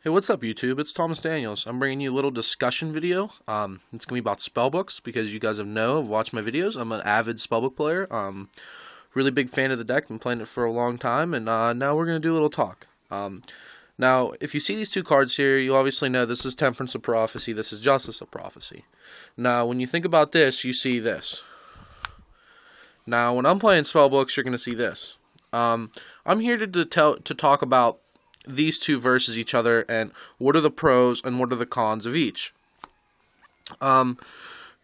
Hey, what's up, YouTube? It's Thomas Daniels. I'm bringing you a little discussion video. It's going to be about spellbooks, because you guys have watched my videos. I'm an avid spellbook player. Really big fan of the deck. Been playing it for a long time, and now we're going to do a little talk. Now, if you see these two cards here, you obviously know this is Temperance of Prophecy, this is Justice of Prophecy. Now, when you think about this, you see this. Now, when I'm playing spellbooks, you're going to see this. I'm here to talk about these two versus each other, and what are the pros and what are the cons of each. You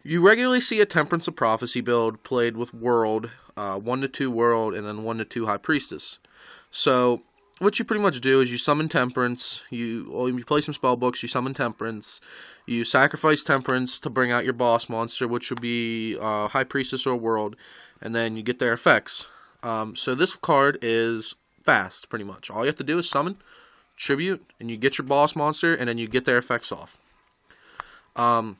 regularly see a Temperance of Prophecy build played with World, 1-2 World, and then 1-2 High Priestess. So, what you pretty much do is you summon Temperance, you play some spellbooks, you summon Temperance, you sacrifice Temperance to bring out your boss monster, which would be High Priestess or World, and then you get their effects. So this card is fast, pretty much. All you have to do is summon, tribute, and you get your boss monster, and then you get their effects off. And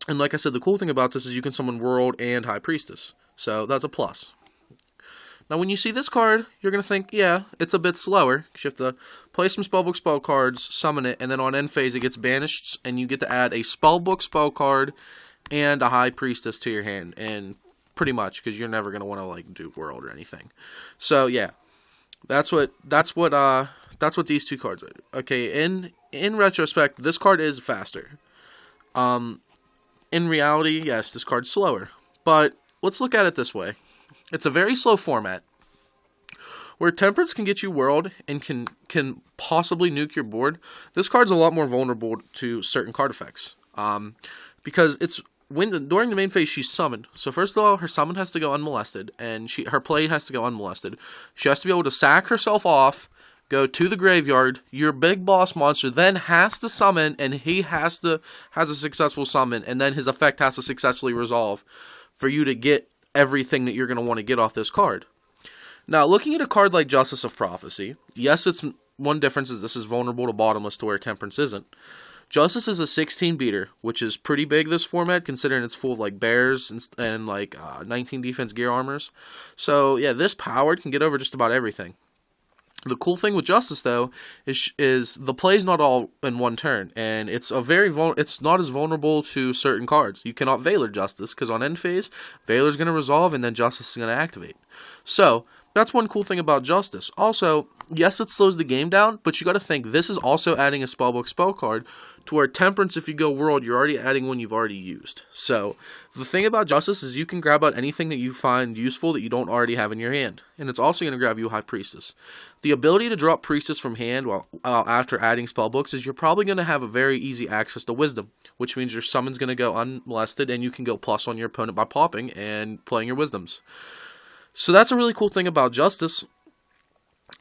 like I said, the cool thing about this is you can summon World and High Priestess, so that's a plus. Now, when you see this card, you're going to think, yeah, it's a bit slower, because you have to play some spellbook spell cards, summon it, and then on end phase it gets banished, and you get to add a spellbook spell card and a High Priestess to your hand, and pretty much, because you're never going to want to do World or anything. So yeah, that's what these two cards are. Okay, in retrospect, this card is faster. In reality, yes, this card's slower. But let's look at it this way. It's a very slow format, where Temperance can get you World and can possibly nuke your board. This card's a lot more vulnerable to certain card effects. Because during the main phase, she's summoned. So first of all, her summon has to go unmolested, and her play has to go unmolested. She has to be able to sack herself off, go to the graveyard. Your big boss monster then has to summon, and he has a successful summon, and then his effect has to successfully resolve for you to get everything that you're going to want to get off this card. Now, looking at a card like Justice of Prophecy, yes, it's one difference is this is vulnerable to bottomless, to where Temperance isn't. Justice is a 16 beater, which is pretty big this format, considering it's full of bears and 19 defense gear armors. So yeah, this powered can get over just about everything. The cool thing with Justice, though, is the play's not all in one turn, and it's not as vulnerable to certain cards. You cannot Valor Justice, because on end phase, Valor's going to resolve, and then Justice is going to activate. So that's one cool thing about Justice. Also, yes, it slows the game down, but you got to think this is also adding a spellbook spell card, to where Temperance, if you go World, you're already adding one you've already used. So the thing about Justice is you can grab out anything that you find useful that you don't already have in your hand, and it's also going to grab you High Priestess. The ability to drop Priestess from hand after adding spellbooks is you're probably going to have a very easy access to Wisdom, which means your summon's going to go unmolested, and you can go plus on your opponent by popping and playing your Wisdoms. So that's a really cool thing about Justice,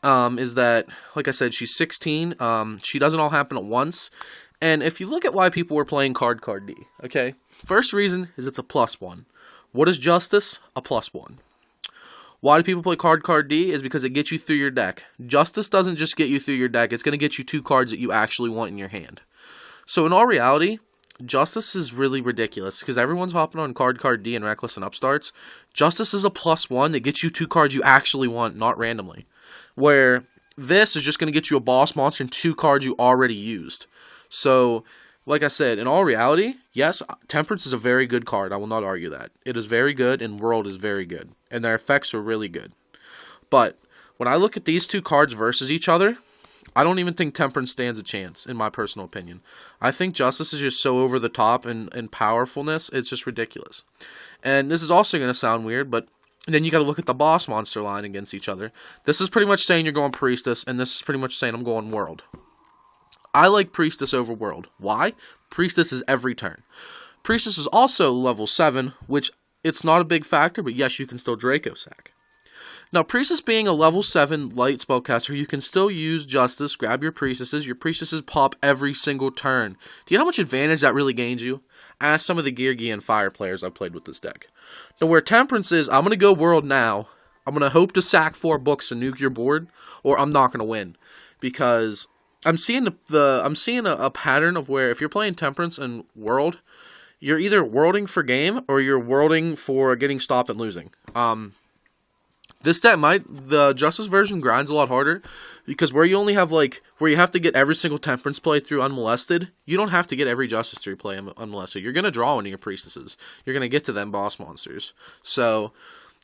is that, like I said, she's 16. She doesn't all happen at once. And if you look at why people were playing Card D, okay, first reason is it's a +1. What is Justice? A +1. Why do people play Card D? Is because it gets you through your deck. Justice doesn't just get you through your deck, it's going to get you two cards that you actually want in your hand. So in all reality, Justice is really ridiculous, because everyone's hopping on Card D and Reckless and Upstarts. Justice is a +1 that gets you two cards you actually want, not randomly. Where this is just going to get you a boss monster and two cards you already used. So, like I said, in all reality, yes, Temperance is a very good card. I will not argue that. It is very good, and World is very good. And their effects are really good. But when I look at these two cards versus each other, I don't even think Temperance stands a chance, in my personal opinion. I think Justice is just so over the top in powerfulness, it's just ridiculous. And this is also going to sound weird, but then you got to look at the boss monster line against each other. This is pretty much saying you're going Priestess, and this is pretty much saying I'm going World. I like Priestess over World. Why? Priestess is every turn. Priestess is also level 7, which it's not a big factor, but yes, you can still Draco sack. Now, Priestess being a level 7 light spellcaster, you can still use Justice, grab your Priestesses. Your Priestesses pop every single turn. Do you know how much advantage that really gains you? Ask some of the Gear and Fire players I've played with this deck. Now, where Temperance is, I'm going to go World now. I'm going to hope to sack 4 books and nuke your board, or I'm not going to win. Because I'm seeing a pattern of where if you're playing Temperance and World, you're either worlding for game or you're worlding for getting stopped and losing. This deck the Justice version grinds a lot harder because where you only have where you have to get every single Temperance play through unmolested, you don't have to get every Justice through play unmolested. You're gonna draw one of your priestesses. You're gonna get to them boss monsters. So,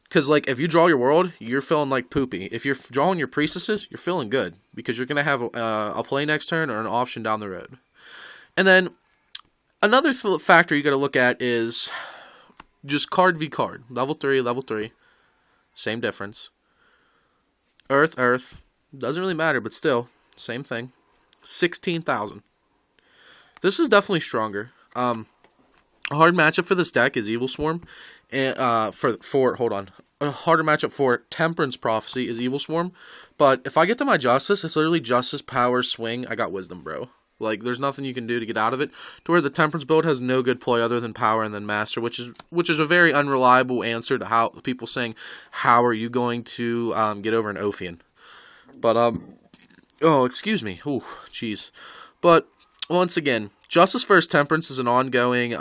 because if you draw your world, you're feeling like poopy. If you're drawing your priestesses, you're feeling good because you're gonna have a play next turn or an option down the road. And then another factor you got to look at is just card v card, level 3. Same difference. Earth. Doesn't really matter, but still, same thing. 16,000. This is definitely stronger. A hard matchup for this deck is Evil Swarm. And hold on. A harder matchup for Temperance Prophecy is Evil Swarm. But if I get to my Justice, it's literally Justice, Power, Swing. I got Wisdom, bro. There's nothing you can do to get out of it. To where the Temperance build has no good play other than Power and then Master, which is a very unreliable answer to how people saying, how are you going to get over an Ophion? But oh, excuse me. Ooh, jeez. But once again, Justice vs Temperance is an ongoing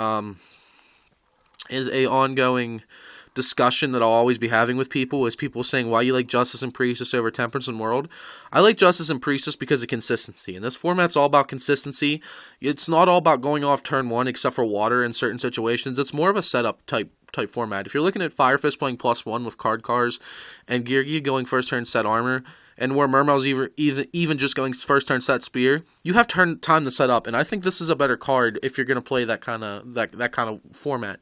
discussion that I'll always be having with people, is people saying why you like Justice and Priestess over Temperance and World. I like Justice and Priestess because of consistency, and this format's all about consistency. It's not all about going off turn 1 except for water in certain situations. It's more of a setup type format. If you're looking at Fire Fist playing +1 with card cars and Girgi going first turn set armor, and where Murmow's even just going first turn set spear, you have time to set up, and I think this is a better card if you're going to play that kind of format.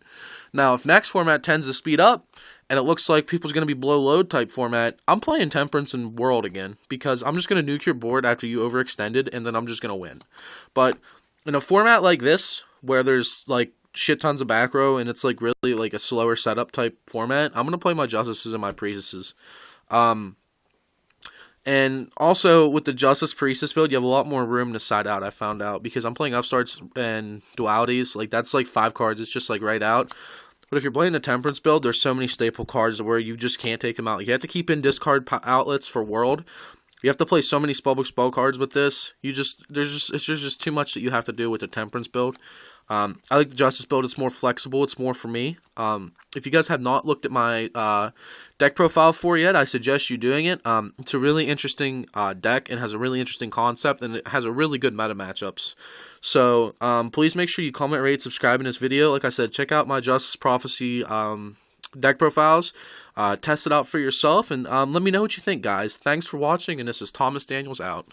Now, if next format tends to speed up, and it looks like people's going to be blow load type format, I'm playing Temperance and World again, because I'm just going to nuke your board after you overextended, and then I'm just going to win. But in a format like this, where there's shit tons of back row, and it's really a slower setup type format, I'm going to play my Justices and my Priestesses. And also, with the Justice Priestess build, you have a lot more room to side out, I found out, because I'm playing Upstarts and Dualities. That's 5 cards, it's just right out. But if you're playing the Temperance build, there's so many staple cards where you just can't take them out. You have to keep in discard outlets for World. You have to play so many spellbook spell cards with this. It's just too much that you have to do with the Temperance build. I like the Justice build. It's more flexible. It's more for me. If you guys have not looked at my deck profile for yet, I suggest you doing it. It's a really interesting deck and has a really interesting concept, and it has a really good meta matchups. So please make sure you comment, rate, subscribe in this video. Like I said, check out my Justice Prophecy deck profiles. Test it out for yourself, and let me know what you think, guys. Thanks for watching, and this is Thomas Daniels out.